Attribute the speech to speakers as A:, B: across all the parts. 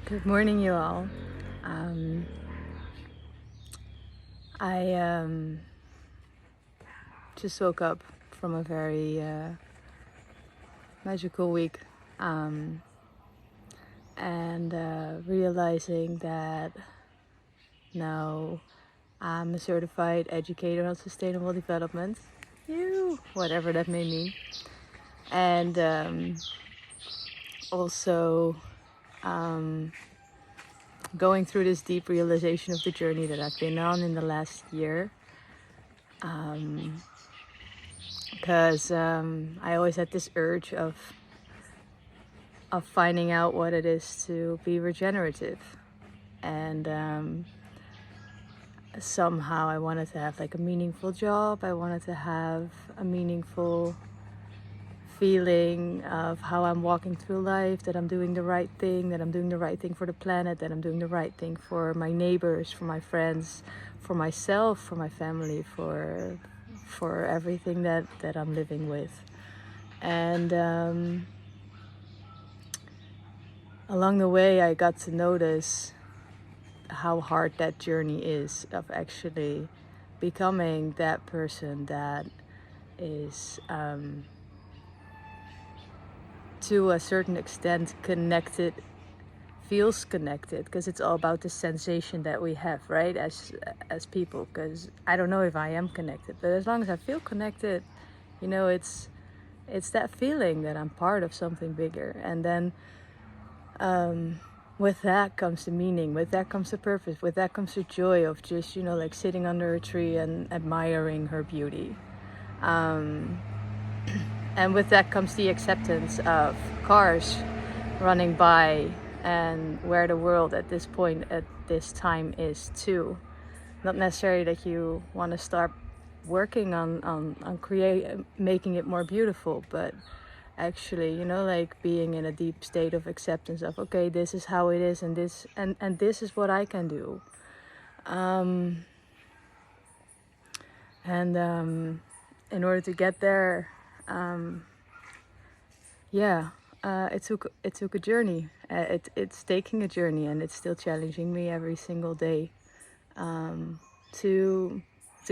A: Good morning, you all. I just woke up from a very magical week um, and realizing that now I'm a certified educator on sustainable development, whatever that may mean, and also going through this deep realization of the journey that I've been on in the last year. Because I always had this urge of finding out what it is to be regenerative, and somehow I wanted to have like a meaningful job. I wanted to have a meaningful feeling of how I'm walking through life, that I'm doing the right thing, that I'm doing the right thing for the planet, that I'm doing the right thing for my neighbors, for my friends, for myself, for my family, for everything that I'm living with. And along the way, I got to notice how hard that journey is of actually becoming that person that is, to a certain extent, connected, feels connected, because it's all about the sensation that we have, right, as people. Because I don't know if I am connected, but as long as I feel connected, it's that feeling that I'm part of something bigger. And then with that comes the meaning, with that comes the purpose, with that comes the joy of just, like sitting under a tree and admiring her beauty. And with that comes the acceptance of cars running by and where the world at this point, at this time, is too. Not necessarily that you want to start working on making it more beautiful, but actually, like being in a deep state of acceptance of, okay, this is how it is, and this is what I can do. And in order to get there, it took a journey. It's taking a journey, and it's still challenging me every single day, to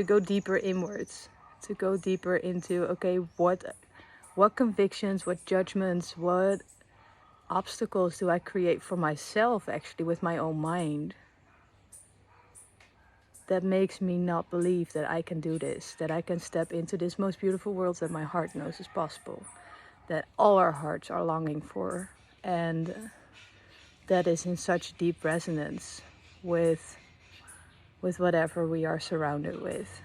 A: go deeper inwards, to go deeper into, okay, what convictions, what judgments, what obstacles do I create for myself, actually, with my own mind, that makes me not believe that I can do this, that I can step into this most beautiful world that my heart knows is possible, that all our hearts are longing for, and that is in such deep resonance with whatever we are surrounded with.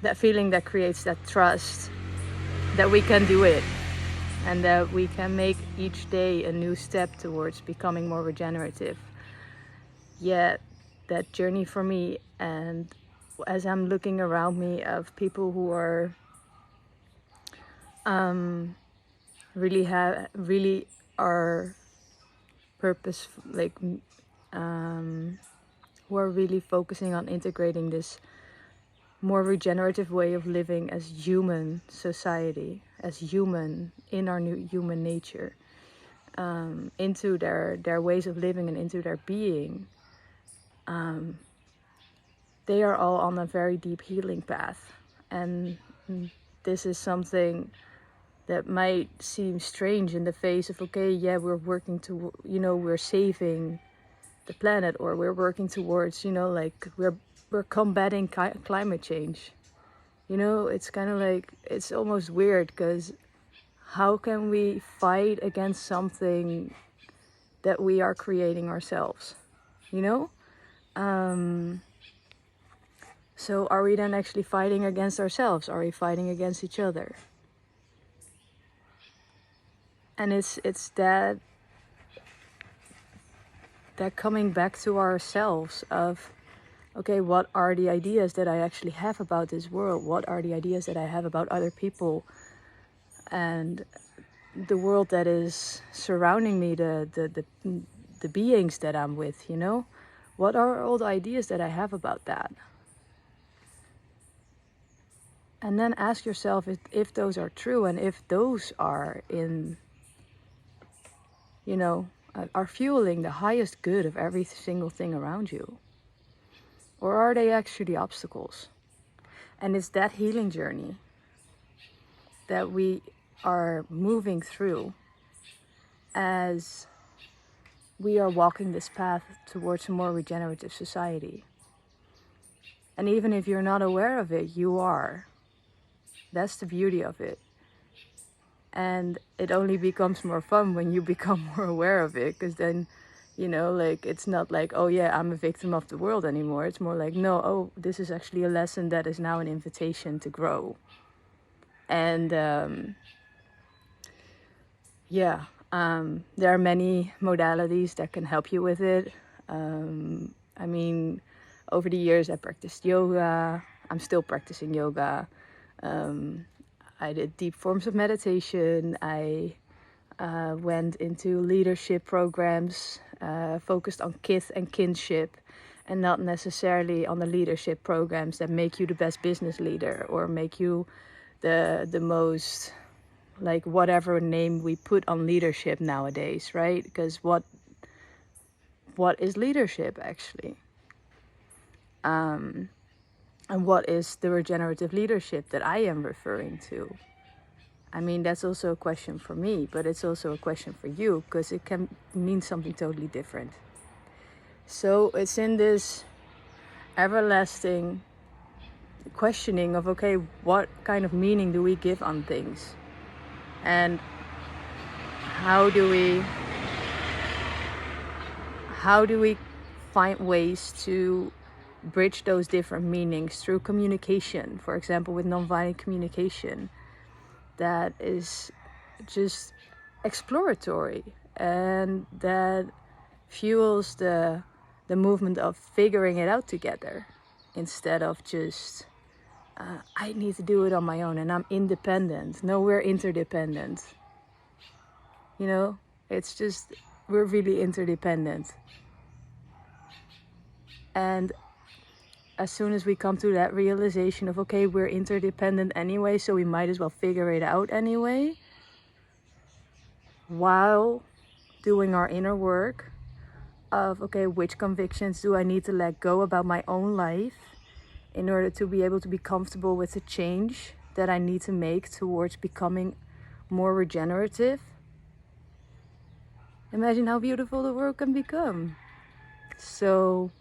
A: That feeling that creates that trust that we can do it, and that we can make each day a new step towards becoming more regenerative. Yet that journey for me, and as I'm looking around me of people who are really are purpose, like who are really focusing on integrating this more regenerative way of living as human society, as human, in our new human nature, into their ways of living and into their being. They are all on a very deep healing path, and this is something that might seem strange in the face of, okay, yeah, we're working to, we're saving the planet, or we're working towards, like we're combating climate change. It's kind of like, it's almost weird, because how can we fight against something that we are creating ourselves, so are we then actually fighting against ourselves? Are we fighting against each other? And it's that coming back to ourselves of, okay, what are the ideas that I actually have about this world? What are the ideas that I have about other people and the world that is surrounding me, the beings that I'm with, What are all the ideas that I have about that? And then ask yourself if those are true, and if those are in are fueling the highest good of every single thing around you? Or are they actually obstacles? And it's that healing journey that we are moving through as we are walking this path towards a more regenerative society. And even if you're not aware of it, you are. That's the beauty of it. And it only becomes more fun when you become more aware of it, because then, it's not like, oh yeah, I'm a victim of the world anymore. It's more like, no, oh, this is actually a lesson that is now an invitation to grow. And there are many modalities that can help you with it. Over the years I practiced yoga. I'm still practicing yoga. I did deep forms of meditation. I went into leadership programs, focused on kith and kinship, and not necessarily on the leadership programs that make you the best business leader or make you the most, like, whatever name we put on leadership nowadays, right? Because what is leadership actually? And what is the regenerative leadership that I am referring to? I mean, that's also a question for me, but it's also a question for you, because it can mean something totally different. So it's in this everlasting questioning of, okay, what kind of meaning do we give on things? And how do we find ways to bridge those different meanings through communication? For example, with nonviolent communication, that is just exploratory and that fuels the movement of figuring it out together, instead of just I need to do it on my own and I'm independent. No, we're interdependent. It's just, we're really interdependent. And as soon as we come to that realization of, okay, we're interdependent anyway, so we might as well figure it out anyway, while doing our inner work of, okay, which convictions do I need to let go about my own life in order to be able to be comfortable with the change that I need to make towards becoming more regenerative. Imagine how beautiful the world can become. So,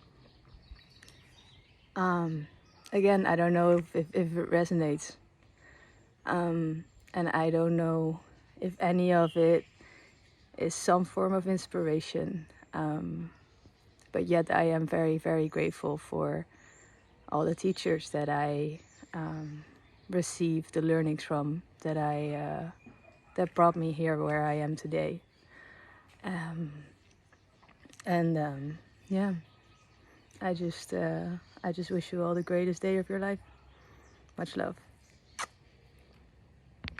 A: again, I don't know if it resonates. And I don't know if any of it is some form of inspiration. But yet I am very, very grateful for all the teachers that I received the learnings from, that brought me here where I am today. I just wish you all the greatest day of your life. Much love.